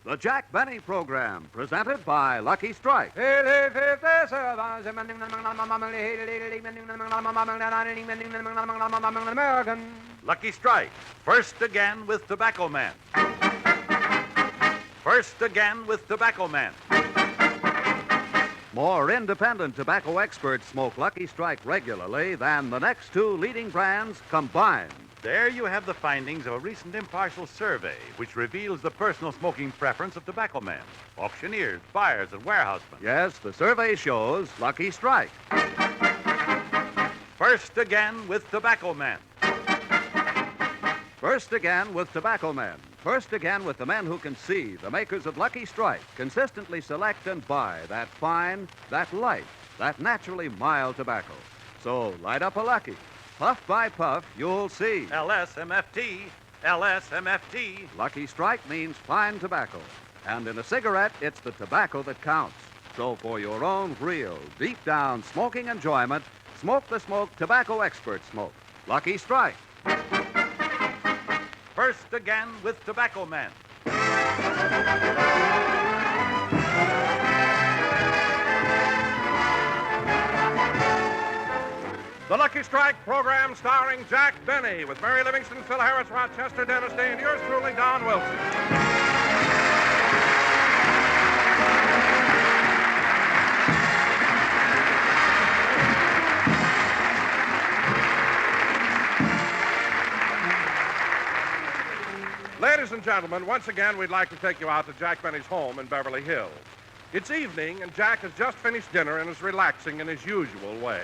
The Jack Benny Program, presented by Lucky Strike. Lucky Strike, first again with Tobacco Man. First again with Tobacco Man. More independent tobacco experts smoke Lucky Strike regularly than the next two leading brands combined. There you have the findings of a recent impartial survey which reveals the personal smoking preference of tobacco men, auctioneers, buyers, and warehousemen. Yes, the survey shows Lucky Strike. First again with Tobacco Man. First again with Tobacco Men. First again with the men who can see, the makers of Lucky Strike, consistently select and buy that fine, that light, that naturally mild tobacco. So light up a Lucky. Puff by puff, you'll see. LSMFT, LSMFT. Lucky Strike means fine tobacco. And in a cigarette, it's the tobacco that counts. So for your own real, deep-down smoking enjoyment, smoke the smoke tobacco experts smoke. Lucky Strike. First again with Tobacco Man. The Lucky Strike program starring Jack Benny with Mary Livingston, Phil Harris, Rochester, Dennis Day, and yours truly, Don Wilson. Ladies and gentlemen, once again, we'd like to take you out to Jack Benny's home in Beverly Hills. It's evening, and Jack has just finished dinner and is relaxing in his usual way.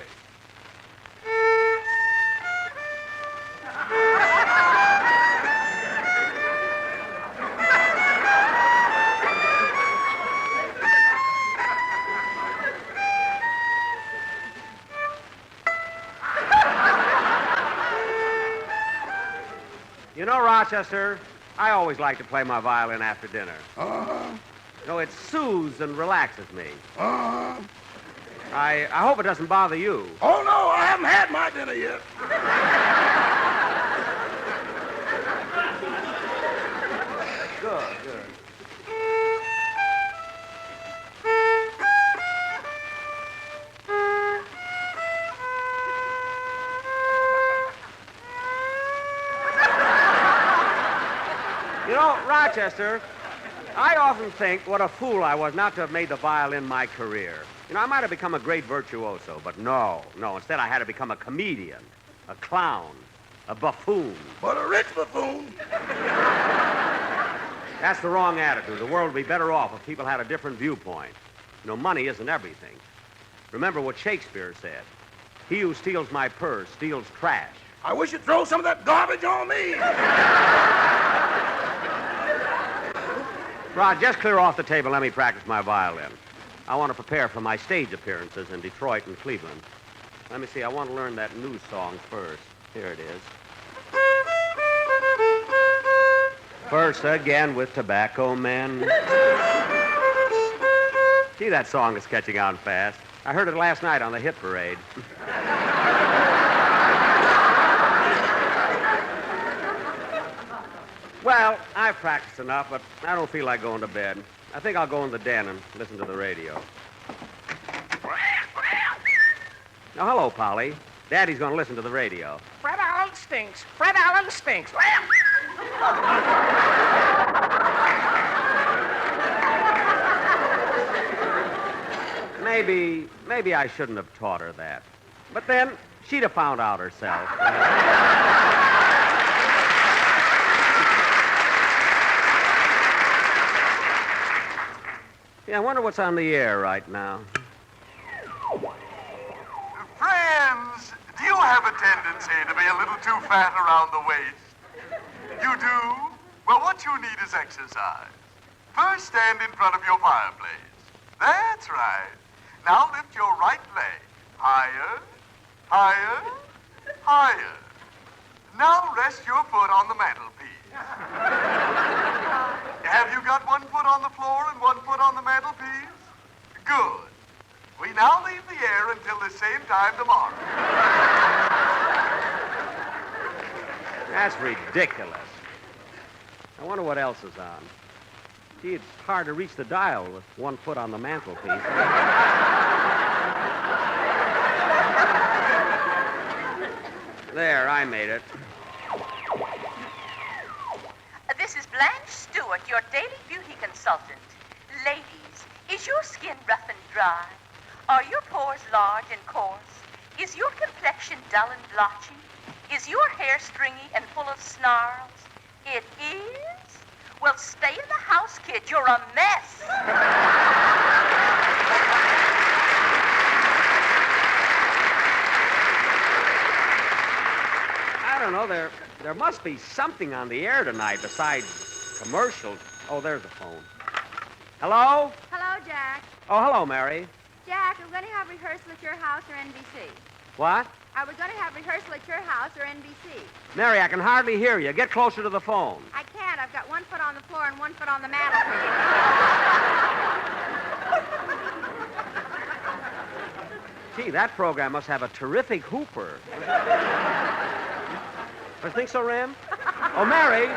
You know, Rochester, I always like to play my violin after dinner. Uh-huh. You know, it soothes and relaxes me. Uh-huh. I hope it doesn't bother you. Oh, no, I haven't had my dinner yet. Good. You know, Rochester, I often think what a fool I was not to have made the violin my career. You know, I might have become a great virtuoso, but no. Instead, I had to become a comedian, a clown, a buffoon. But a rich buffoon. That's the wrong attitude. The world would be better off if people had a different viewpoint. You know, money isn't everything. Remember what Shakespeare said. He who steals my purse steals trash. I wish you'd throw some of that garbage on me. Rod, just clear off the table and let me practice my violin. I want to prepare for my stage appearances in Detroit and Cleveland. Let me see, I want to learn that new song first. Here it is. First again with Tobacco Men. Gee, that song is catching on fast. I heard it last night on the hit parade. Well, I've practiced enough, but I don't feel like going to bed. I think I'll go in the den and listen to the radio. Now, hello, Polly. Daddy's going to listen to the radio. Fred Allen stinks. Fred Allen stinks. Maybe I shouldn't have taught her that. But then she'd have found out herself. Yeah, I wonder what's on the air right now. Friends, do you have a tendency to be a little too fat around the waist? You do? Well, what you need is exercise. First, stand in front of your fireplace. That's right. Now lift your right leg. Higher, higher, higher. Now rest your foot on the mantelpiece. Have you got one foot on the floor and one foot on the mantelpiece? Good. We now leave the air until the same time tomorrow. That's ridiculous. I wonder what else is on. Gee, it's hard to reach the dial with one foot on the mantelpiece. There, I made it. This is Blanche Stewart, your daily beauty consultant. Ladies, is your skin rough and dry? Are your pores large and coarse? Is your complexion dull and blotchy? Is your hair stringy and full of snarls? It is? Well, stay in the house, kid. You're a mess. I don't know. There must be something on the air tonight besides commercials. Oh, there's the phone. Hello? Hello, Jack. Oh, hello, Mary. Jack, are we going to have rehearsal at your house or NBC? What? Are we going to have rehearsal at your house or NBC? Mary, I can hardly hear you. Get closer to the phone. I can't. I've got one foot on the floor and one foot on the mantelpiece. Gee, that program must have a terrific hooper. I think so, Ram? Oh, Mary,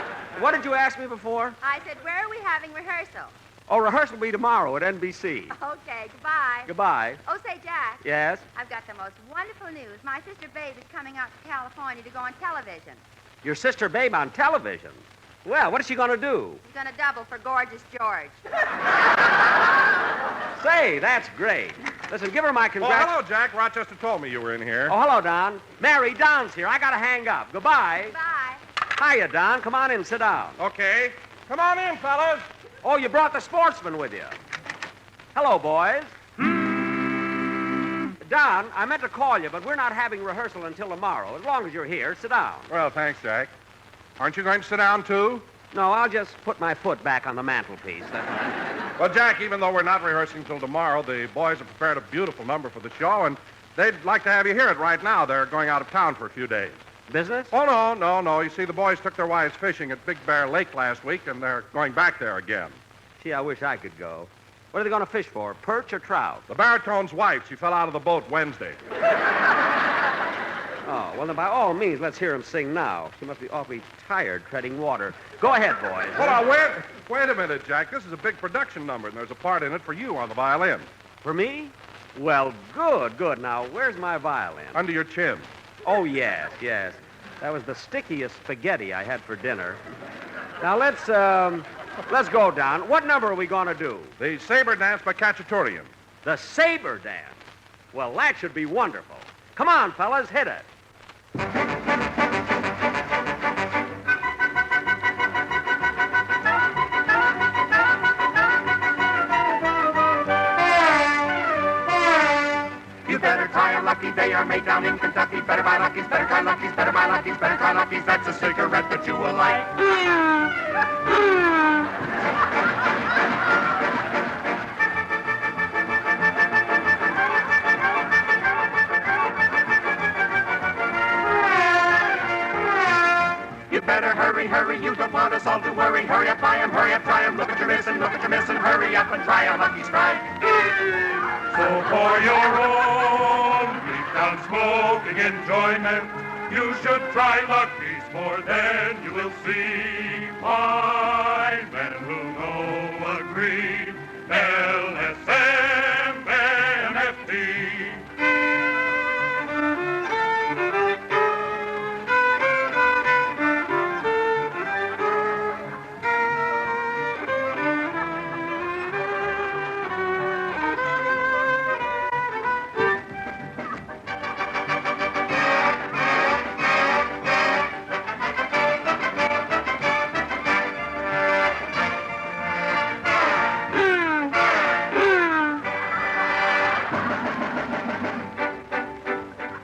what did you ask me before? I said, where are we having rehearsal? Oh, rehearsal will be tomorrow at NBC. Okay, goodbye. Goodbye. Oh, say, Jack. Yes? I've got the most wonderful news. My sister Babe is coming out to California to go on television. Your sister Babe on television? Well, what is she going to do? She's going to double for Gorgeous George. Say, that's great. Listen, give her my Oh, congrats. hello, Jack. Rochester told me you were in here. Oh, hello, Don. Mary, Don's here. I got to hang up. Goodbye. Bye. Hiya, Don. Come on in. Sit down. Okay. Come on in, fellas. Oh, you brought the sportsman with you. Hello, boys. Don, I meant to call you, but we're not having rehearsal until tomorrow. As long as you're here, sit down. Well, thanks, Jack. Aren't you going to sit down, too? No, I'll just put my foot back on the mantelpiece. Well, Jack, even though we're not rehearsing till tomorrow, the boys have prepared a beautiful number for the show, and they'd like to have you hear it right now. They're going out of town for a few days. Business? Oh, no. You see, the boys took their wives fishing at Big Bear Lake last week, and they're going back there again. Gee, I wish I could go. What are they going to fish for, perch or trout? The baritone's wife, she fell out of the boat Wednesday. Oh, well, then by all means, let's hear him sing now. She must be awfully tired treading water. Go ahead, boys. Hold on, wait a minute, Jack. This is a big production number, and there's a part in it for you on the violin. For me? Well, good. Now, where's my violin? Under your chin. Oh, yes. That was the stickiest spaghetti I had for dinner. Now, let's go, Don. What number are we going to do? The Saber Dance by Cacciatorian. The saber dance. Well, that should be wonderful. Come on, fellas, hit it. You better try a Lucky. They are made down in Kentucky. Better buy Lucky's, better try Lucky's, better buy Lucky's, better try Lucky's. That's a cigarette that you will like. You better hurry, you don't want us all to worry. Hurry up, buy 'em, try 'em. Look at your missing, hurry up and try a Lucky Strike. So for your own deep down smoking enjoyment, you should try Lucky's more than you will see. Fine men who know agree. LSMNFD.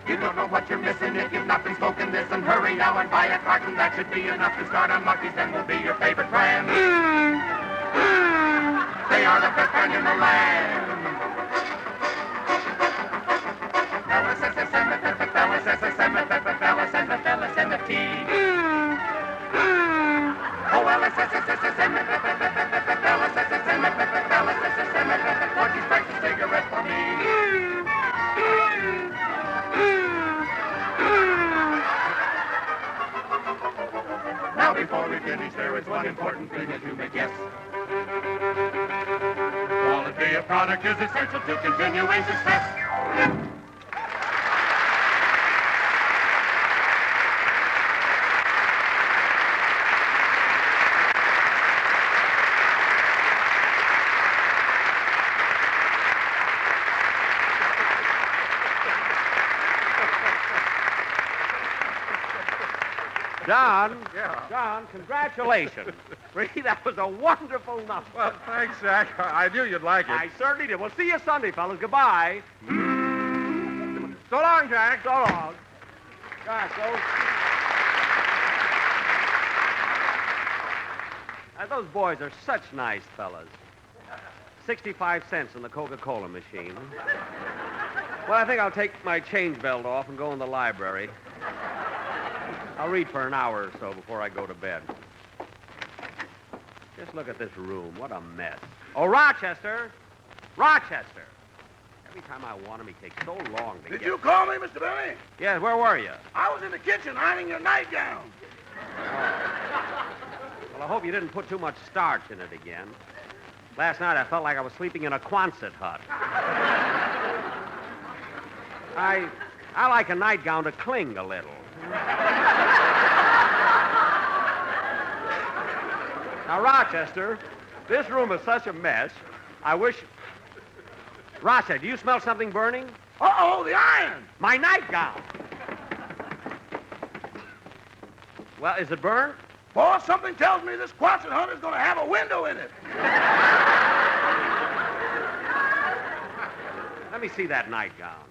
You don't know what you're missing if you've not been smoking this. And hurry now and buy a carton. That should be enough to start on Lucky's. Then will be your favorite brand. They are the best brand in the land. LSSMFT. Oh, LSSMFT. Lucky Strike's a cigarette for me. Now before we finish, there is one important thing that you may guess. a product is essential to continuing success. John. Yeah. John, congratulations. Really, that was a wonderful number. Well, thanks, Jack. I knew you'd like it. I certainly did. We'll see you Sunday, fellas. Goodbye. So long, Jack. So long. Gosh, those boys are such nice fellas. 65 cents in the Coca-Cola machine. Well, I think I'll take my change belt off and go in the library. I'll read for an hour or so before I go to bed. Just look at this room. What a mess. Oh, Rochester! Rochester! Every time I want him, he takes so long to Did get... you call me, Mr. Billy? Yes, where were you? I was in the kitchen ironing your nightgown. Well, I hope you didn't put too much starch in it again. Last night I felt like I was sleeping in a Quonset hut. I like a nightgown to cling a little. Now, Rochester, this room is such a mess. I wish... Rochester, do you smell something burning? Uh-oh, the iron. My nightgown. Well, is it burned? Boy, something tells me this Quonset hut is going to have a window in it. Let me see that nightgown.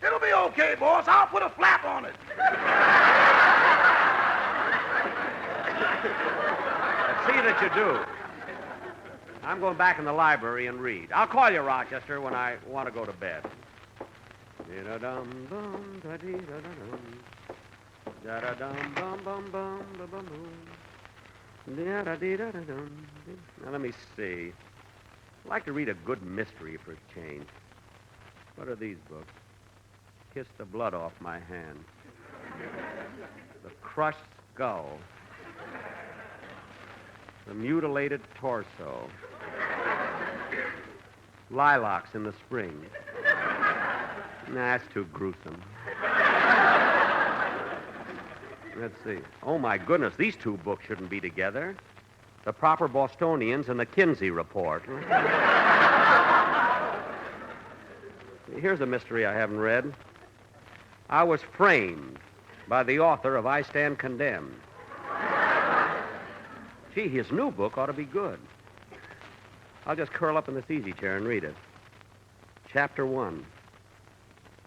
It'll be okay, boss. I'll put a flap on it. Let's see that you do. I'm going back in the library and read. I'll call you, Rochester, when I want to go to bed. Now, let me see. I'd like to read a good mystery for a change. What are these books? Kiss the blood off my hand. The crushed skull. The mutilated torso. Lilacs in the spring. Nah, that's too gruesome. Let's see. Oh, my goodness, these two books shouldn't be together. The Proper Bostonians and the Kinsey Report. Here's a mystery I haven't read. I was framed by the author of I Stand Condemned. Gee, his new book ought to be good. I'll just curl up in this easy chair and read it. Chapter 1.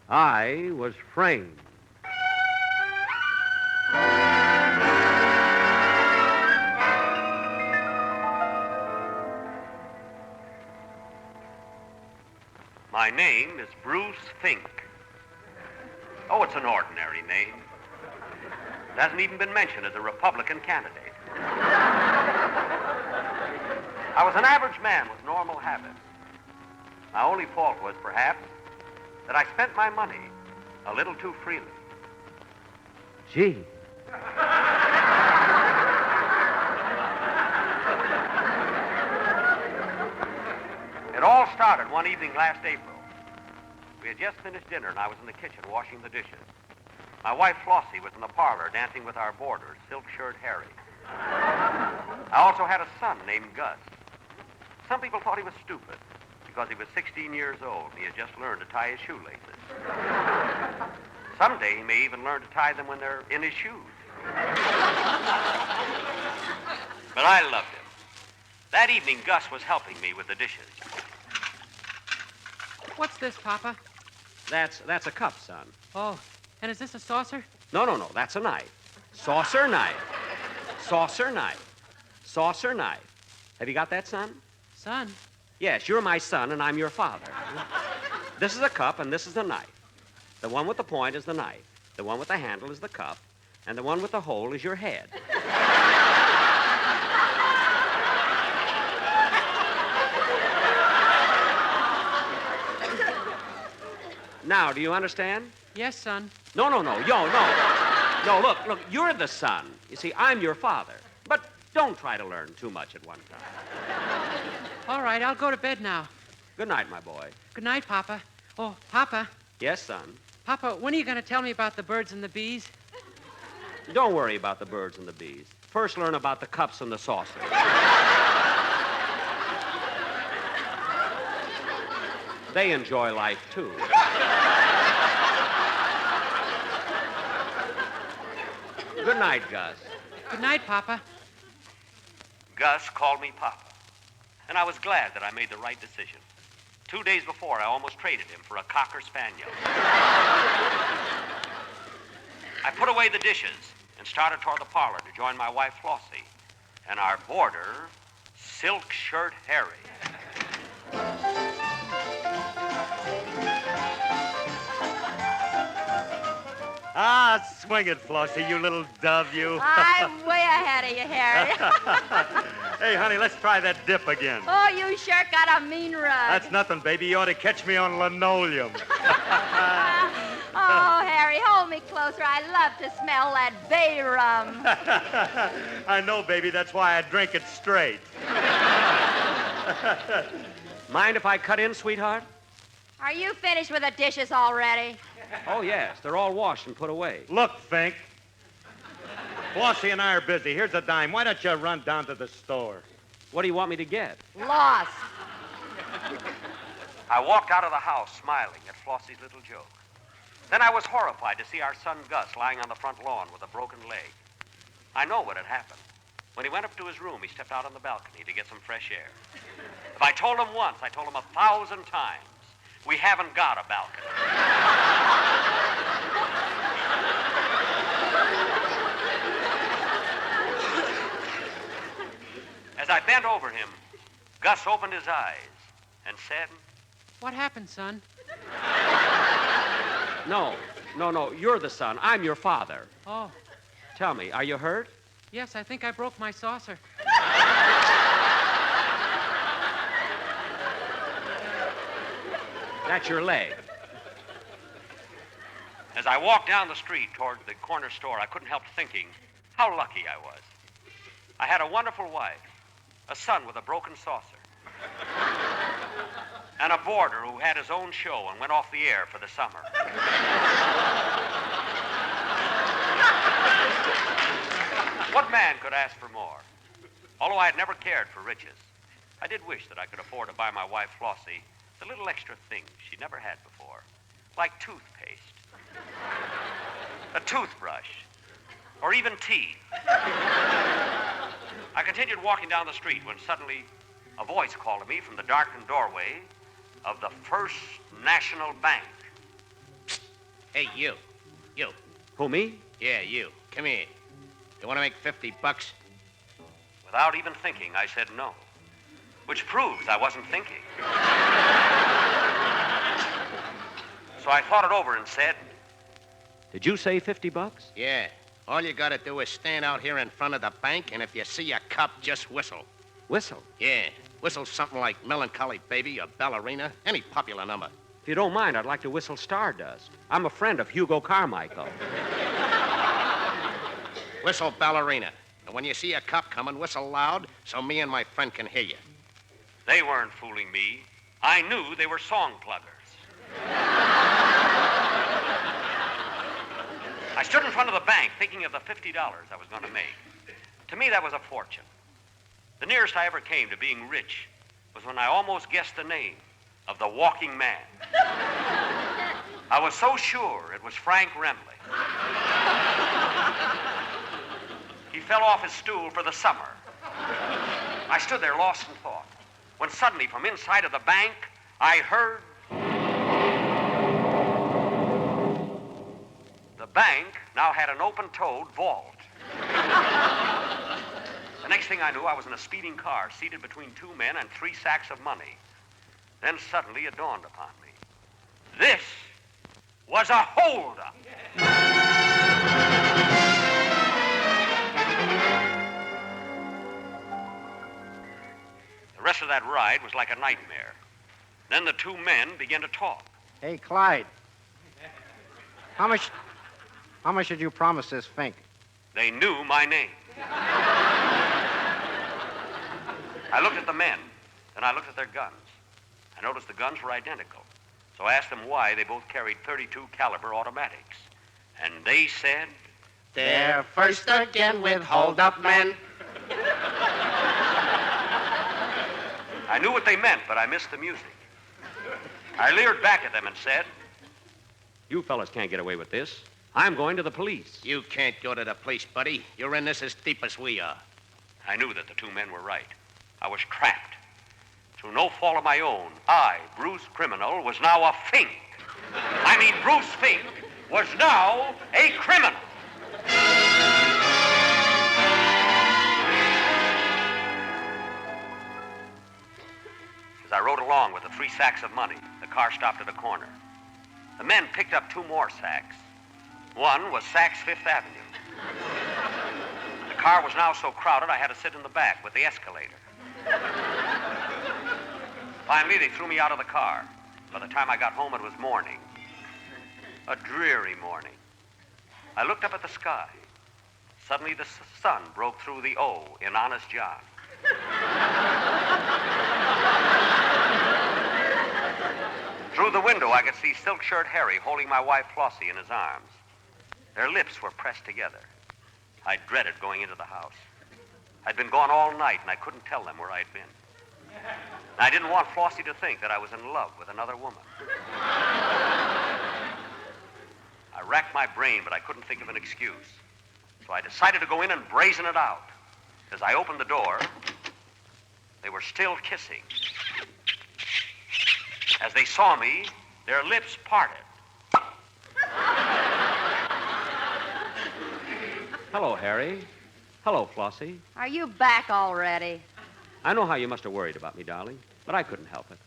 I was framed. My name is Bruce Fink. Oh, it's an ordinary name. It hasn't even been mentioned as a Republican candidate. I was an average man with normal habits. My only fault was, perhaps, that I spent my money a little too freely. Gee. It all started one evening last April. We had just finished dinner, and I was in the kitchen washing the dishes. My wife, Flossie, was in the parlor dancing with our boarders, Silk-Shirt Harry. I also had a son named Gus. Some people thought he was stupid because he was 16 years old and he had just learned to tie his shoelaces. Someday he may even learn to tie them when they're in his shoes. But I loved him. That evening, Gus was helping me with the dishes. What's this, Papa? That's a cup, son. Oh, and is this a saucer? No, that's a knife. Saucer knife. Saucer knife. Saucer knife. Have you got that, son? Son? Yes, you're my son, and I'm your father. This is a cup, and this is the knife. The one with the point is the knife. The one with the handle is the cup, and the one with the hole is your head. Now, do you understand? Yes, son. No. No, look, you're the son. You see, I'm your father. But Don't try to learn too much at one time. All right, I'll go to bed now. Good night, my boy. Good night, Papa. Oh, Papa. Yes, son? Papa, when are you going to tell me about the birds and the bees? Don't worry about the birds and the bees. First learn about the cups and the saucers. They enjoy life, too. Good night, Gus. Good night, Papa. Gus called me Papa, and I was glad that I made the right decision. 2 days before, I almost traded him for a Cocker Spaniel. I put away the dishes and started toward the parlor to join my wife, Flossie, and our boarder, Silk Shirt Harry. Ah, swing it, Flossie, you little dove, you. I'm way ahead of you, Harry. Hey, honey, let's try that dip again. Oh, you sure got a mean rug. That's nothing, baby. You ought to catch me on linoleum. Oh, Harry, hold me closer. I love to smell that bay rum. I know, baby. That's why I drink it straight. Mind if I cut in, sweetheart? Are you finished with the dishes already? Oh, yes. They're all washed and put away. Look, Fink. Flossie and I are busy. Here's a dime. Why don't you run down to the store? What do you want me to get? Lost. I walked out of the house smiling at Flossie's little joke. Then I was horrified to see our son Gus lying on the front lawn with a broken leg. I know what had happened. When he went up to his room, he stepped out on the balcony to get some fresh air. If I told him once, I told him 1,000 times. We haven't got a balcony. As I bent over him, Gus opened his eyes and said, What happened, son? No, you're the son. I'm your father. Oh, Tell me, are you hurt? yes, I think I broke my saucer. That's your leg. As I walked down the street toward the corner store, I couldn't help thinking how lucky I was. I had a wonderful wife, a son with a broken saucer, and a boarder who had his own show and went off the air for the summer. What man could ask for more? Although I had never cared for riches, I did wish that I could afford to buy my wife, Flossie, the little extra things she never had before, like toothpaste, a toothbrush, or even tea. I continued walking down the street when suddenly a voice called to me from the darkened doorway of the First National Bank. Hey, you. You. Who, me? Yeah, you. Come here. You want to make $50? Without even thinking, I said no, which proves I wasn't thinking. So I thought it over and said, Did you say $50? Yeah. All you got to do is stand out here in front of the bank, and if you see a cop, just whistle. Whistle? Yeah. Whistle something like Melancholy Baby or Ballerina, any popular number. If you don't mind, I'd like to whistle Stardust. I'm a friend of Hugo Carmichael. Whistle Ballerina. And when you see a cop coming, whistle loud so me and my friend can hear you. They weren't fooling me. I knew they were song pluggers. I stood in front of the bank thinking of the $50 I was going to make. To me, that was a fortune. The nearest I ever came to being rich was when I almost guessed the name of the walking man. I was so sure it was Frank Remley. He fell off his stool for the summer. I stood there lost in thought, when suddenly from inside of the bank, I heard... The bank now had an open-toed vault. The next thing I knew, I was in a speeding car, seated between two men and 3 sacks of money. Then suddenly it dawned upon me. This was a holdup. The rest of that ride was like a nightmare. Then the two men began to talk. Hey, Clyde. How much did you promise this Fink? They knew my name. I looked at the men, then I looked at their guns. I noticed the guns were identical. So I asked them why they both carried .32 caliber automatics. And they said... They're first again with hold-up men. I knew what they meant, but I missed the music. I leered back at them and said, You fellas can't get away with this. I'm going to the police. You can't go to the police, buddy. You're in this as deep as we are. I knew that the two men were right. I was trapped. Through no fault of my own, I, Bruce Criminal, was now a fink. I mean, Bruce Fink was now a criminal. As I rode along with the 3 sacks of money, the car stopped at a corner. The men picked up 2 more sacks. One was Saks Fifth Avenue. The car was now so crowded I had to sit in the back with the escalator. Finally, they threw me out of the car. By the time I got home, it was morning. A dreary morning. I looked up at the sky. Suddenly, the sun broke through the O in Honest John. Through the window, I could see silk-shirt Harry holding my wife Flossie in his arms. Their lips were pressed together. I dreaded going into the house. I'd been gone all night, and I couldn't tell them where I'd been. I didn't want Flossie to think that I was in love with another woman. I racked my brain, but I couldn't think of an excuse. So I decided to go in and brazen it out. As I opened the door, they were still kissing. As they saw me, their lips parted. Hello, Harry. Hello, Flossie. Are you back already? I know how you must have worried about me, darling, but I couldn't help it.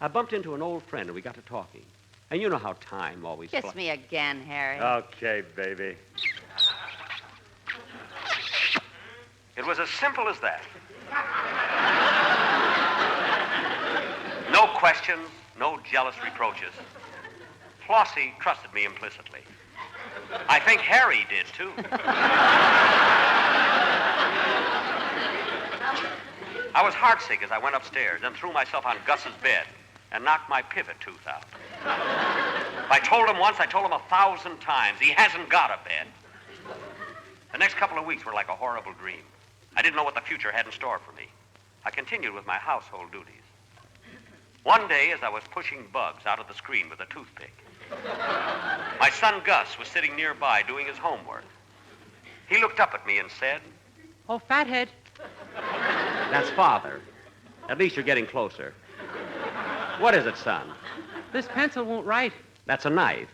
I bumped into an old friend and we got to talking. And you know how time always Kiss me again, Harry. Okay, baby. It was as simple as that. No questions, no jealous reproaches. Flossie trusted me implicitly. I think Harry did, too. I was heartsick as I went upstairs and threw myself on Gus's bed and knocked my pivot tooth out. I told him once, I told him 1,000 times, he hasn't got a bed. The next couple of weeks were like a horrible dream. I didn't know what the future had in store for me. I continued with my household duties. One day, as I was pushing bugs out of the screen with a toothpick, my son Gus was sitting nearby doing his homework. He looked up at me and said, Oh, fathead. That's Father. At least you're getting closer. What is it, son? This pencil won't write. That's a knife.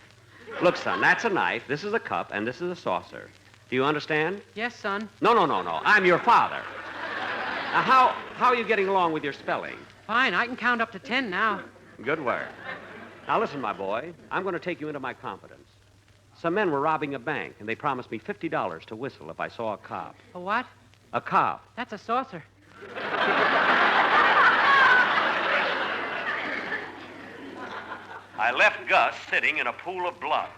Look, son, that's a knife, this is a cup, and this is a saucer. Do you understand? Yes, son. No. I'm your father. Now, how are you getting along with your spelling? Fine, I can count up to 10 now. Good work. Now, listen, my boy. I'm going to take you into my confidence. Some men were robbing a bank, and they promised me $50 to whistle if I saw a cop. A what? A cop. That's a saucer. I left Gus sitting in a pool of blood.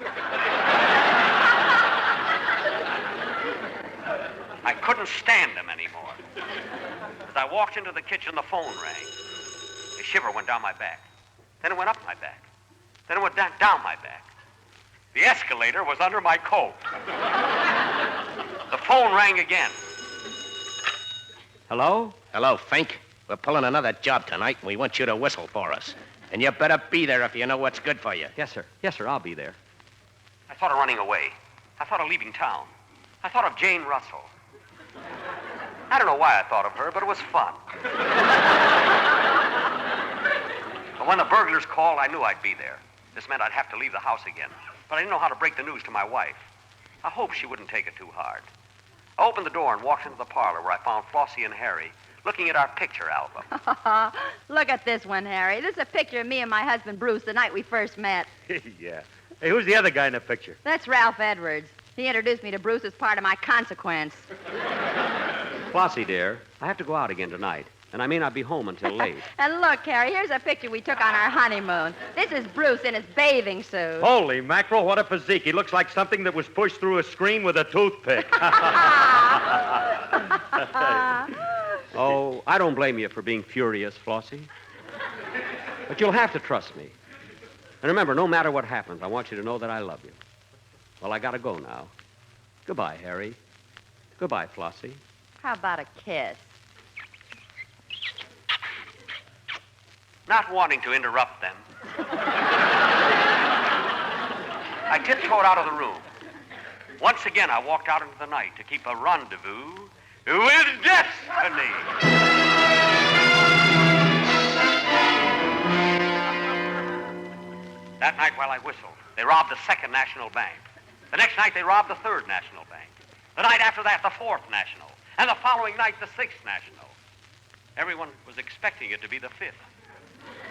I couldn't stand him anymore. As I walked into the kitchen, the phone rang. A shiver went down my back. Then it went up my back. Then it went down my back. The escalator was under my coat. The phone rang again. Hello? Hello, Fink. We're pulling another job tonight, and we want you to whistle for us. And you better be there if you know what's good for you. Yes, sir. Yes, sir, I'll be there. I thought of running away. I thought of leaving town. I thought of Jane Russell. I don't know why I thought of her, but it was fun. But when the burglars called, I knew I'd be there. This meant I'd have to leave the house again. But I didn't know how to break the news to my wife. I hoped she wouldn't take it too hard. I opened the door and walked into the parlor where I found Flossie and Harry looking at our picture album. Look at this one, Harry. This is a picture of me and my husband, Bruce, the night we first met. Yeah. Hey, who's the other guy in the picture? That's Ralph Edwards. He introduced me to Bruce as part of my consequence. Flossie, dear, I have to go out again tonight, and I may not be home until late. And look, Harry, here's a picture we took on our honeymoon. This is Bruce in his bathing suit. Holy mackerel, what a physique. He looks like something that was pushed through a screen with a toothpick. Oh, I don't blame you for being furious, Flossie. But you'll have to trust me. And remember, no matter what happens, I want you to know that I love you. Well, I gotta go now. Goodbye, Harry. Goodbye, Flossie. How about a kiss? Not wanting to interrupt them, I tiptoed out of the room. Once again, I walked out into the night to keep a rendezvous with destiny. That night, while I whistled, they robbed the Second National Bank. The next night, they robbed the Third National Bank. The night after that, the Fourth National. And the following night, the Sixth National. Everyone was expecting it to be the Fifth.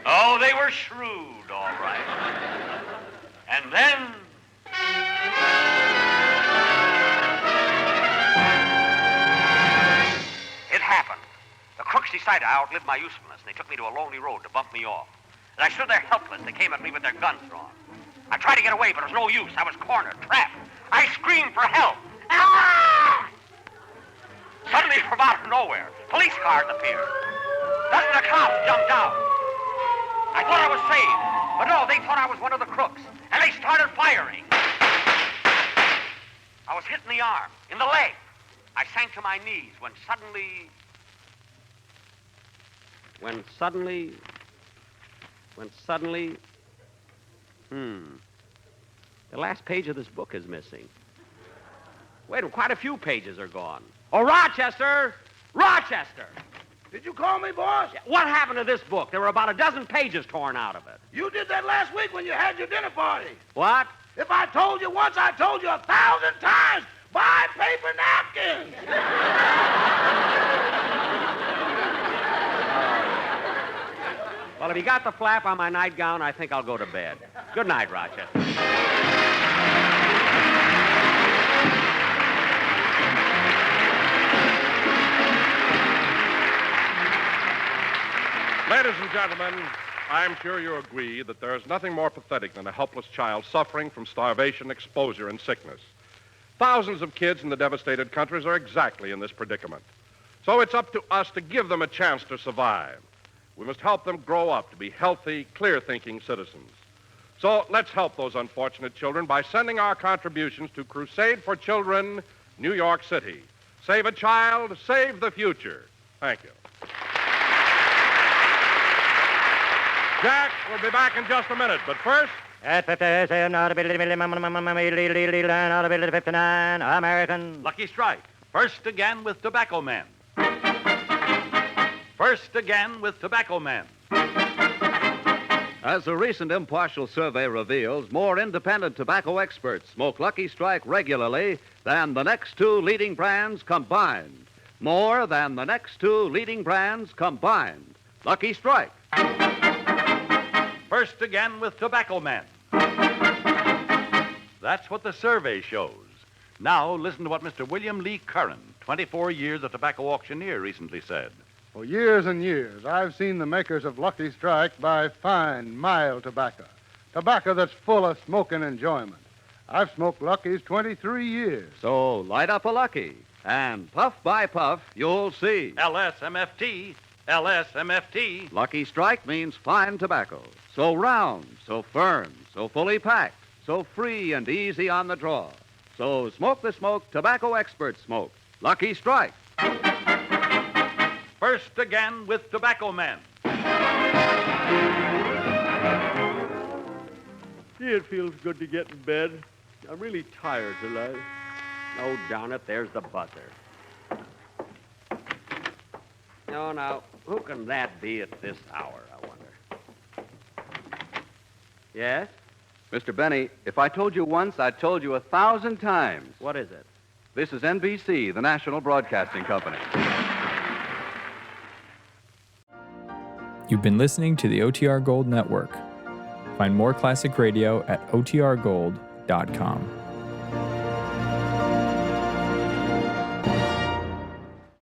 Oh, they were shrewd, all right. And then... it happened. The crooks decided I outlived my usefulness, and they took me to a lonely road to bump me off. As I stood there helpless, they came at me with their guns drawn. I tried to get away, but it was no use. I was cornered, trapped. I screamed for help. Ah! Suddenly, from out of nowhere, police cars appeared. Dozens of cops jumped out. I thought I was saved, but no, they thought I was one of the crooks, and they started firing. I was hit in the arm, in the leg. I sank to my knees when suddenly... The last page of this book is missing. Wait, quite a few pages are gone. Oh, Rochester! Rochester! Did you call me, boss? What happened to this book? There were about a dozen pages torn out of it. You did that last week when you had your dinner party. What? If I told you once, I told you 1,000 times. Buy paper napkins. Well, if you got the flap on my nightgown, I think I'll go to bed. Good night, Rochester. Ladies and gentlemen, I'm sure you agree that there is nothing more pathetic than a helpless child suffering from starvation, exposure, and sickness. Thousands of kids in the devastated countries are exactly in this predicament. So it's up to us to give them a chance to survive. We must help them grow up to be healthy, clear-thinking citizens. So let's help those unfortunate children by sending our contributions to Crusade for Children, New York City. Save a child, save the future. Thank you. Jack, we'll be back in just a minute, but first... At 57, American. Lucky Strike. First again with Tobacco Man. First again with Tobacco Man. As a recent impartial survey reveals, more independent tobacco experts smoke Lucky Strike regularly than the next two leading brands combined. More than the next two leading brands combined. Lucky Strike. First again with Tobacco Man. That's what the survey shows. Now, listen to what Mr. William Lee Curran, 24 years a tobacco auctioneer, recently said. For years and years, I've seen the makers of Lucky Strike buy fine, mild tobacco. Tobacco that's full of smoking enjoyment. I've smoked Lucky's 23 years. So light up a Lucky, and puff by puff, you'll see. LSMFT. LSMFT. Lucky Strike means fine tobacco. So round, so firm, so fully packed, so free and easy on the draw. So smoke the smoke tobacco experts smoke. Lucky Strike. First again with Tobacco Man. Gee, it feels good to get in bed. I'm really tired tonight. Oh, darn it, there's the buzzer. Oh, now, who can that be at this hour, I wonder? Yes? Mr. Benny, if I told you once, I told you 1,000 times. What is it? This is NBC, the National Broadcasting Company. You've been listening to the OTR Gold Network. Find more classic radio at otrgold.com.